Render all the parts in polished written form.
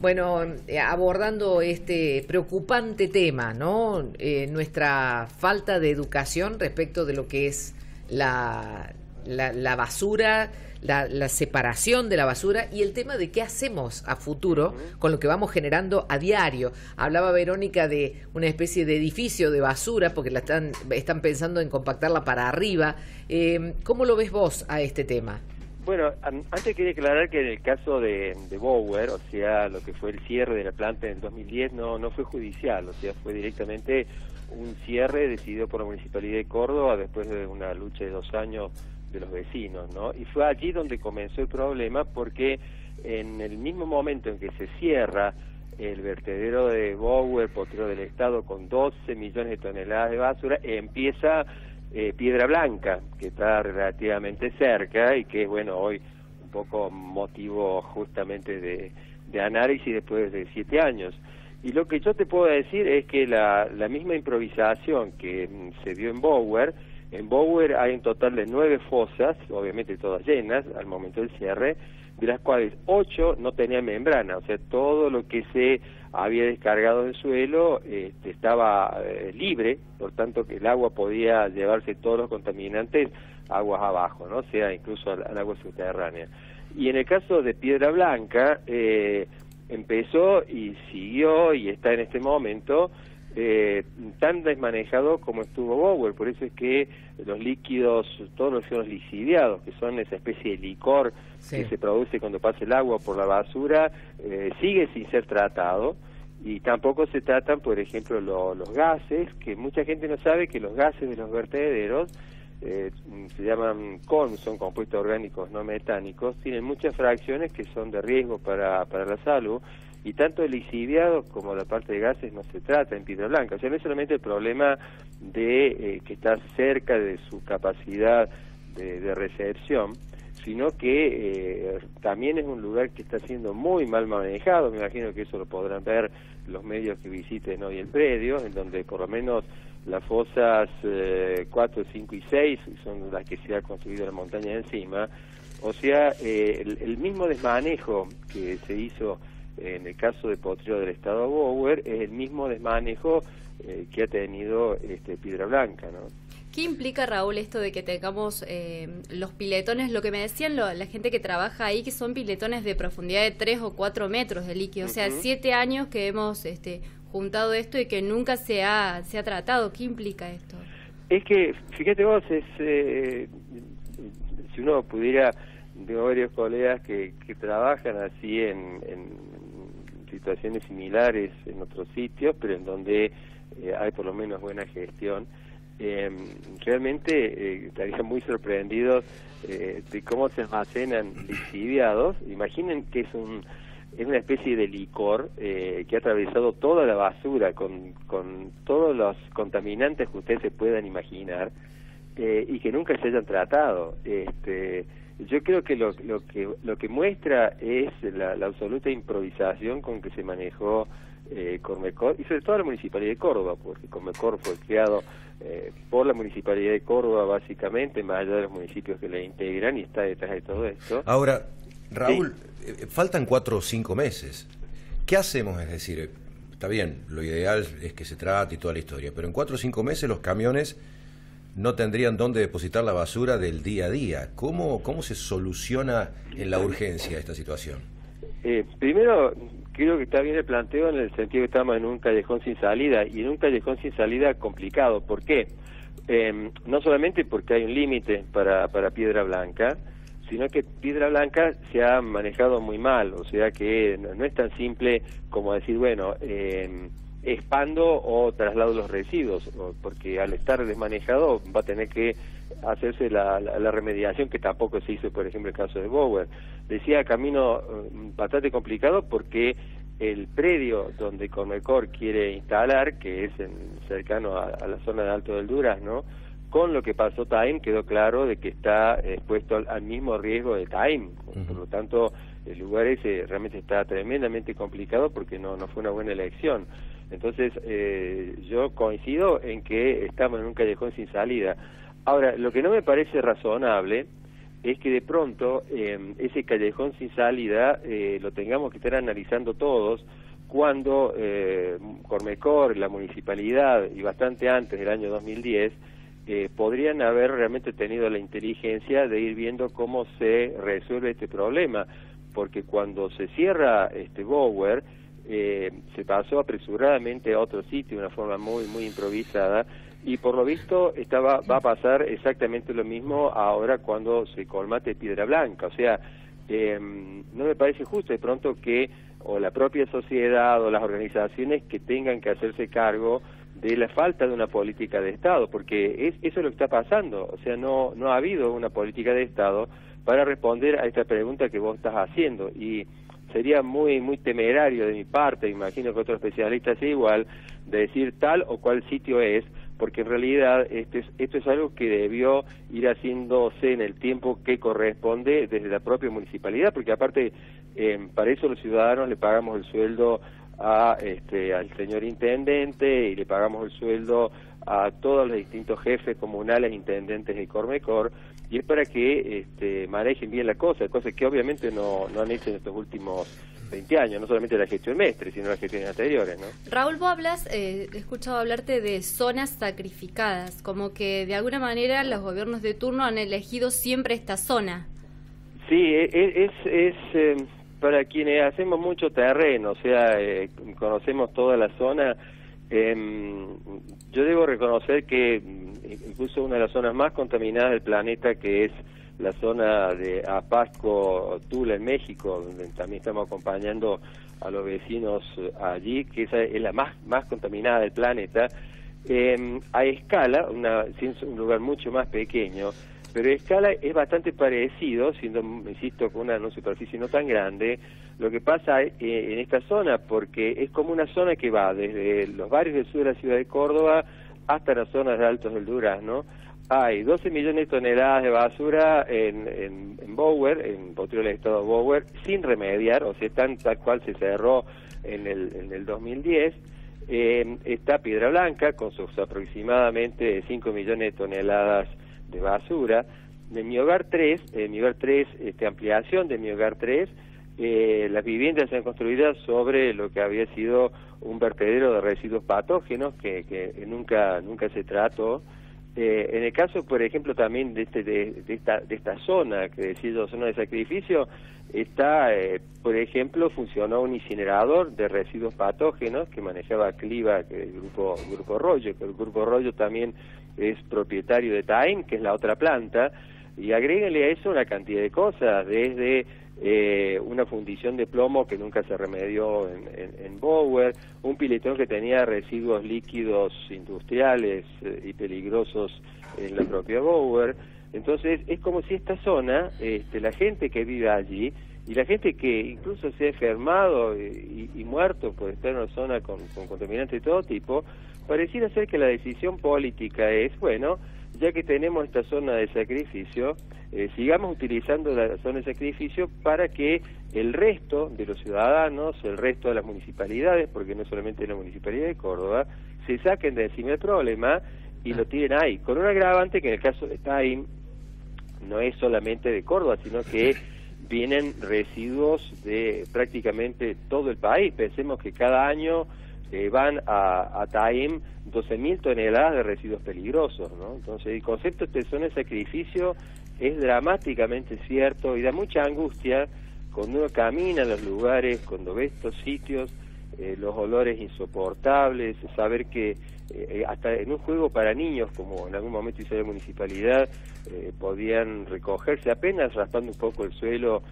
Bueno, abordando este preocupante tema, ¿no? Nuestra falta de educación respecto de lo que es la basura, la separación de la basura y el tema de qué hacemos a futuro con lo que vamos generando a diario. Hablaba Verónica de una especie de edificio de basura porque están pensando en compactarla para arriba. ¿Cómo lo ves vos a este tema? Bueno, antes quería aclarar que en el caso de Bower, o sea, lo que fue el cierre de la planta en el 2010, no fue judicial, o sea, fue directamente un cierre decidido por la Municipalidad de Córdoba después de una lucha de 2 años de los vecinos, ¿no? Y fue allí donde comenzó el problema, porque en el mismo momento en que se cierra el vertedero de Bower, Potrero del Estado, con 12 millones de toneladas de basura, empieza Piedra Blanca, que está relativamente cerca y que es, bueno, hoy un poco motivo justamente de análisis después de 7 años. Y lo que yo te puedo decir es que la misma improvisación que se dio en Bower hay un total de 9 fosas, obviamente todas llenas al momento del cierre, de las cuales 8 no tenían membrana, o sea, todo lo que se había descargado del suelo estaba libre, por tanto que el agua podía llevarse todos los contaminantes aguas abajo, ¿no? O sea, incluso al agua subterránea. Y en el caso de Piedra Blanca, empezó y siguió y está en este momento tan desmanejado como estuvo Bower. Por eso es que los líquidos, todos los líquidos lixiviados, que son esa especie de licor que se produce cuando pasa el agua por la basura, sigue sin ser tratado. Y tampoco se tratan, por ejemplo, los gases, que mucha gente no sabe que los gases de los vertederos se llaman CON, son compuestos orgánicos no metánicos, tienen muchas fracciones que son de riesgo para la salud, y tanto el lixiviado como la parte de gases no se trata en Piedra Blanca. O sea, no es solamente el problema de que está cerca de su capacidad de recepción, sino que también es un lugar que está siendo muy mal manejado. Me imagino que eso lo podrán ver los medios que visiten hoy el predio, en donde por lo menos las fosas 4, 5 y 6 son las que se ha construido la montaña de encima. O sea, el mismo desmanejo que se hizo en el caso de Potrero del Estado Bower es el mismo desmanejo que ha tenido Piedra Blanca, ¿no? ¿Qué implica, Raúl, esto de que tengamos los piletones? Lo que me decían la gente que trabaja ahí, que son piletones de profundidad de 3 o 4 metros de líquido. O sea, 7 años que hemos juntado esto y que nunca se ha tratado. ¿Qué implica esto? Es que, fíjate vos, si uno pudiera, tengo varios colegas que trabajan así en situaciones similares en otros sitios, pero en donde hay por lo menos buena gestión. Realmente estarían muy sorprendidos de cómo se almacenan lixiviados. Imaginen que es una especie de licor que ha atravesado toda la basura con todos los contaminantes que ustedes se puedan imaginar, y que nunca se hayan tratado. Yo creo que lo que muestra es la absoluta improvisación con que se manejó Cormecor, y sobre todo la Municipalidad de Córdoba, porque Cormecor fue creado por la Municipalidad de Córdoba básicamente, más allá de los municipios que la integran, y está detrás de todo esto. Ahora, Raúl, faltan 4 o 5 meses. ¿Qué hacemos? Es decir, está bien, lo ideal es que se trate y toda la historia, pero en 4 o 5 meses los camiones no tendrían dónde depositar la basura del día a día. ¿Cómo se soluciona en la urgencia esta situación? Primero, creo que está bien el planteo en el sentido que estamos en un callejón sin salida, y en un callejón sin salida complicado. ¿Por qué? No solamente porque hay un límite para Piedra Blanca, sino que Piedra Blanca se ha manejado muy mal, o sea que no es tan simple como decir, bueno, expando o traslado los residuos, porque al estar desmanejado va a tener que hacerse la remediación, que tampoco se hizo, por ejemplo, el caso de Bower. Decía camino bastante complicado porque el predio donde Cormecor quiere instalar, que es cercano a la zona de Alto del Durazno, con lo que pasó Taim quedó claro de que está expuesto al mismo riesgo de Taim. Por lo tanto, el lugar ese realmente está tremendamente complicado porque no fue una buena elección. Entonces, yo coincido en que estamos en un callejón sin salida. Ahora, lo que no me parece razonable es que de pronto ese callejón sin salida lo tengamos que estar analizando todos, cuando Cormecor, la municipalidad, y bastante antes del año 2010, podrían haber realmente tenido la inteligencia de ir viendo cómo se resuelve este problema, porque cuando se cierra Bower, se pasó apresuradamente a otro sitio de una forma muy improvisada, y por lo visto va a pasar exactamente lo mismo ahora cuando se colmate Piedra Blanca. O sea, no me parece justo de pronto que o la propia sociedad o las organizaciones que tengan que hacerse cargo de la falta de una política de Estado, porque eso es lo que está pasando. O sea, no ha habido una política de Estado para responder a esta pregunta que vos estás haciendo, y sería muy temerario de mi parte, imagino que otros especialistas igual, de decir tal o cual sitio es, porque en realidad esto es algo que debió ir haciéndose en el tiempo que corresponde desde la propia municipalidad, porque aparte para eso los ciudadanos le pagamos el sueldo al señor intendente, y le pagamos el sueldo a todos los distintos jefes comunales, intendentes de Cormecor, y es para que manejen bien la cosa que obviamente no han hecho en estos últimos 20 años, no solamente la gestión Mestre, sino las gestiones anteriores, ¿no? Raúl, vos hablas, he escuchado hablarte de zonas sacrificadas, como que de alguna manera los gobiernos de turno han elegido siempre esta zona. Sí, es para quienes hacemos mucho terreno, o sea, conocemos toda la zona. Yo debo reconocer que incluso una de las zonas más contaminadas del planeta, que es la zona de Apasco, Tula, en México, donde también estamos acompañando a los vecinos allí, que esa es la más contaminada del planeta, a escala, es un lugar mucho más pequeño, pero a escala es bastante parecido, siendo, insisto, con una superficie no tan grande. Lo que pasa en esta zona, porque es como una zona que va desde los barrios del sur de la ciudad de Córdoba hasta las zonas de Altos del Durazno. Hay 12 millones de toneladas de basura en Bower, en Potrero del Estado de Bower, sin remediar, o sea, tal cual se cerró en el 2010. Está Piedra Blanca, con sus aproximadamente 5 millones de toneladas de basura. En Mi Hogar 3, ampliación de Mi Hogar 3, las viviendas se han construido sobre lo que había sido un vertedero de residuos patógenos que nunca se trató. En el caso, por ejemplo, también de esta zona, que decía zona de sacrificio, por ejemplo, funcionó un incinerador de residuos patógenos que manejaba Cliva, que es el grupo Rollo, que el grupo Rollo también es propietario de Taim, que es la otra planta, y agréguenle a eso una cantidad de cosas, desde una fundición de plomo que nunca se remedió en Bower, un piletón que tenía residuos líquidos industriales y peligrosos en la propia Bower. Entonces es como si esta zona, la gente que vive allí y la gente que incluso se ha enfermado y muerto por estar en una zona con contaminantes de todo tipo, pareciera ser que la decisión política es, bueno, ya que tenemos esta zona de sacrificio, sigamos utilizando la zona de sacrificio para que el resto de los ciudadanos, el resto de las municipalidades, porque no solamente la municipalidad de Córdoba, se saquen de encima el problema y lo tiren ahí, con un agravante que en el caso de Taim no es solamente de Córdoba, sino que vienen residuos de prácticamente todo el país. Pensemos que cada año van a Taim 12.000 toneladas de residuos peligrosos, ¿no? Entonces el concepto de zona de sacrificio es dramáticamente cierto y da mucha angustia cuando uno camina en los lugares, cuando ve estos sitios, los olores insoportables, saber que hasta en un juego para niños, como en algún momento hizo la municipalidad, podían recogerse apenas raspando un poco el suelo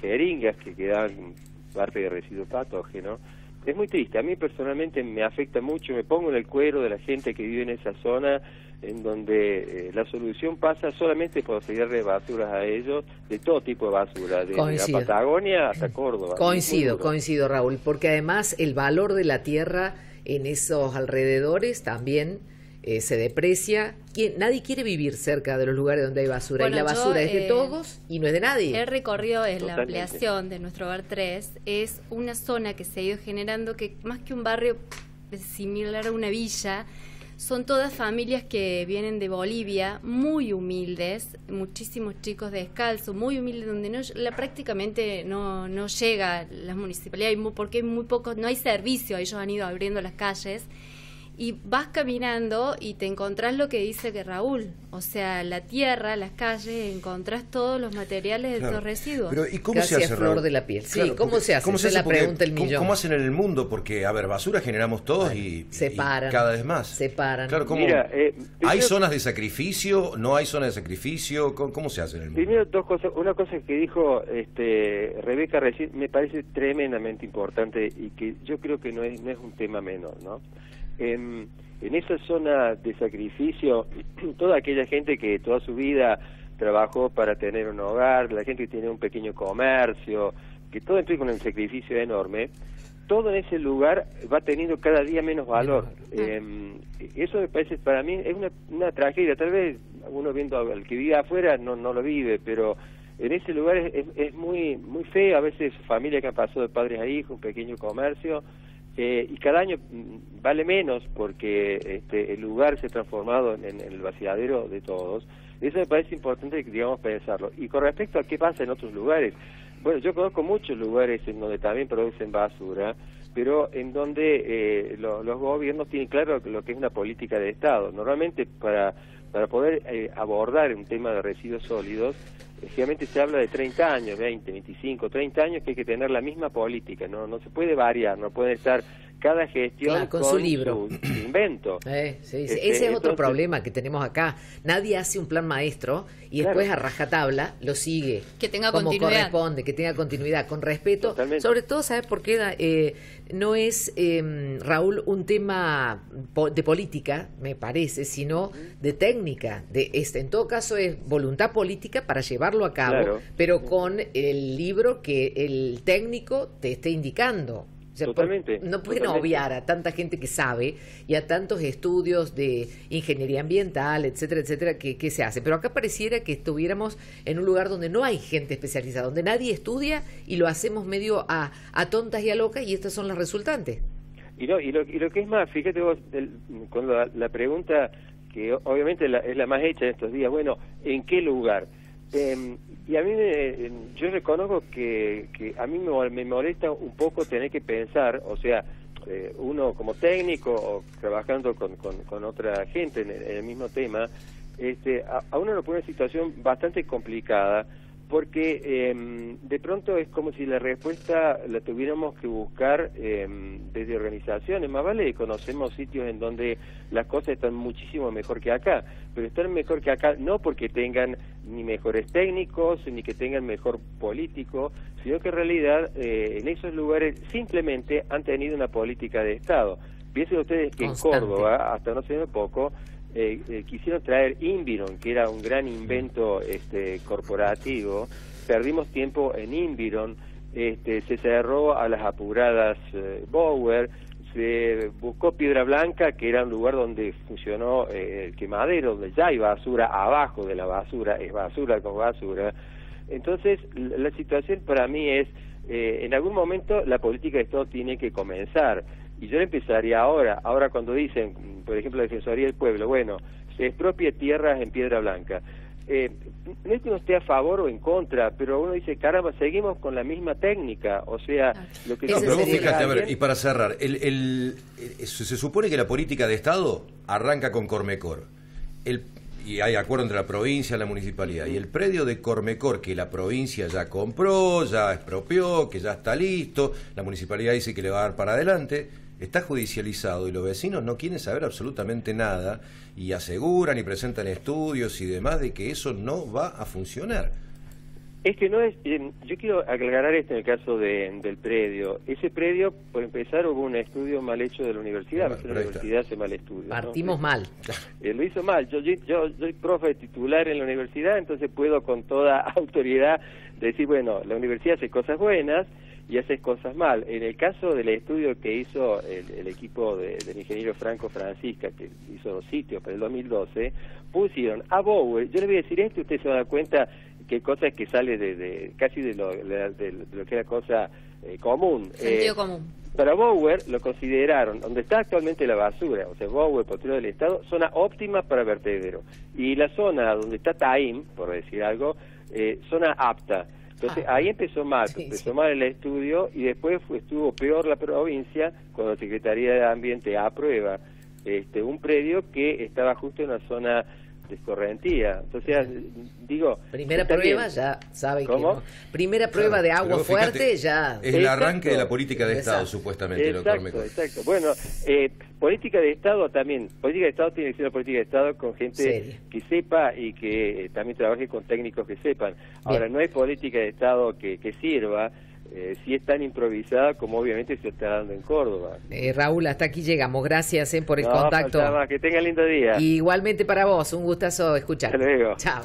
jeringas que quedaban parte de residuos patógenos. Es muy triste, a mí personalmente me afecta mucho, me pongo en el cuero de la gente que vive en esa zona, en donde la solución pasa solamente por tirarle basuras a ellos, de todo tipo de basura, de la Patagonia hasta Córdoba. Coincido, Raúl, porque además el valor de la tierra en esos alrededores también se deprecia. Nadie quiere vivir cerca de los lugares donde hay basura, y la basura es de todos y no es de nadie. El recorrido en la ampliación de nuestro Hogar 3 es una zona que se ha ido generando que más que un barrio similar a una villa, son todas familias que vienen de Bolivia, muy humildes, muchísimos chicos descalzos, muy humildes, donde prácticamente no llega las municipalidades, porque hay muy poco, no hay servicio, ellos han ido abriendo las calles. Y vas caminando y te encontrás lo que dice que Raúl, o sea, la tierra, las calles, encontrás todos los materiales de estos residuos. Pero ¿y cómo Casi se hace, a flor Raúl? de la piel. Sí, Claro, ¿cómo se hace? ¿Cómo se Esa hace? es la pregunta del millón. ¿Cómo hacen en el mundo? Porque, a ver, basura generamos todos y cada vez más. Separan. Claro, Mira, ¿hay zonas de sacrificio? ¿No hay zonas de sacrificio? ¿Cómo se hace en el mundo? Primero, dos cosas. Una cosa que dijo Rebeca recién me parece tremendamente importante y que yo creo que no es un tema menor, ¿no? En esa zona de sacrificio, toda aquella gente que toda su vida trabajó para tener un hogar, la gente que tiene un pequeño comercio, que todo implica un sacrificio enorme, todo en ese lugar va teniendo cada día menos valor. Eso me parece, para mí, es una tragedia. Tal vez uno viendo al que vive afuera no lo vive, pero en ese lugar es muy feo. A veces familias que han pasado de padres a hijos, un pequeño comercio, y cada año vale menos porque el lugar se ha transformado en el vaciadero de todos. Eso me parece importante, digamos, pensarlo. Y con respecto a qué pasa en otros lugares, bueno, yo conozco muchos lugares en donde también producen basura, pero en donde los gobiernos tienen claro lo que es una política de Estado. Normalmente para poder abordar un tema de residuos sólidos, generalmente se habla de 30 años, 20, 25, 30 años que hay que tener la misma política, no se puede variar, no puede estar cada gestión con su libro, su invento. Sí. Ese es otro problema que tenemos acá. Nadie hace un plan maestro y después a rajatabla lo sigue. Que tenga como continuidad. Corresponde, que tenga continuidad, con respeto. Totalmente. Sobre todo, ¿sabes por qué? No es, Raúl, un tema de política, me parece, sino de técnica. En todo caso es voluntad política para llevarlo a cabo, claro, pero con el libro que el técnico te esté indicando. O sea, totalmente. No pueden obviar a tanta gente que sabe y a tantos estudios de ingeniería ambiental, etcétera, etcétera, que se hace. Pero acá pareciera que estuviéramos en un lugar donde no hay gente especializada, donde nadie estudia y lo hacemos medio a tontas y a locas, y estas son las resultantes. Y lo que es más, fíjate vos, cuando la pregunta que obviamente es la más hecha en estos días, bueno, ¿en qué lugar? Y a mí yo reconozco que a mí me molesta un poco tener que pensar, o sea, uno como técnico o trabajando con otra gente en el mismo tema, a uno lo pone en una situación bastante complicada, porque de pronto es como si la respuesta la tuviéramos que buscar desde organizaciones. Más vale, conocemos sitios en donde las cosas están muchísimo mejor que acá, pero están mejor que acá no porque tengan ni mejores técnicos, ni que tengan mejor político, sino que en realidad en esos lugares simplemente han tenido una política de Estado. Piensen ustedes que constante. En Córdoba, hasta no sé poco, quisieron traer Inviron, que era un gran invento corporativo. Perdimos tiempo en Inviron, se cerró a las apuradas Bower, se buscó Piedra Blanca, que era un lugar donde funcionó el quemadero, donde ya hay basura abajo de la basura, es basura con basura. Entonces la situación para mí es, en algún momento la política de Estado tiene que comenzar. Y yo empezaría ahora cuando dicen, por ejemplo, la Defensoría del Pueblo, bueno, se expropia tierras en Piedra Blanca. No es que uno esté a favor o en contra, pero uno dice, caramba, seguimos con la misma técnica, o sea, lo que... No, pero vos fíjate, a ver, y para cerrar, se supone que la política de Estado arranca con Cormecor, y hay acuerdo entre la provincia y la municipalidad, y el predio de Cormecor que la provincia ya compró, ya expropió, que ya está listo, la municipalidad dice que le va a dar para adelante, está judicializado y los vecinos no quieren saber absolutamente nada y aseguran y presentan estudios y demás de que eso no va a funcionar. Es que no es, yo quiero aclarar esto en el caso del predio. Ese predio, por empezar, hubo un estudio mal hecho de la universidad, la universidad hace mal estudio. Partimos mal. Lo hizo mal. Yo soy profe titular en la universidad, entonces puedo con toda autoridad decir, bueno, la universidad hace cosas buenas y hace cosas mal. En el caso del estudio que hizo el equipo del ingeniero Franco Francisca, que hizo 2 sitios para el 2012, pusieron a Bower, yo le voy a decir esto y usted se va a dar cuenta que cosas que sale casi de lo que era cosa común. Sentido común. para Bower lo consideraron, donde está actualmente la basura, o sea, Bower, Potrero del Estado, zona óptima para vertedero. Y la zona donde está Taim, por decir algo, zona apta. Entonces ahí empezó mal, mal el estudio y después estuvo peor la provincia cuando la Secretaría de Ambiente aprueba un predio que estaba justo en una zona de escorrentía. Entonces, digo... Primera prueba, ya sabe que no. Primera prueba de agua fuerte, ya... Es el arranque de la política de Estado, supuestamente, doctor Mecón. Exacto. Bueno, política de Estado también. Política de Estado tiene que ser una política de Estado con gente que sepa y que también trabaje con técnicos que sepan. Ahora, no hay política de Estado que sirva si es tan improvisada como obviamente se está dando en Córdoba. Raúl, hasta aquí llegamos. Gracias por el contacto. Que tenga lindo día. Igualmente para vos, un gustazo escuchar. Hasta luego. Chao.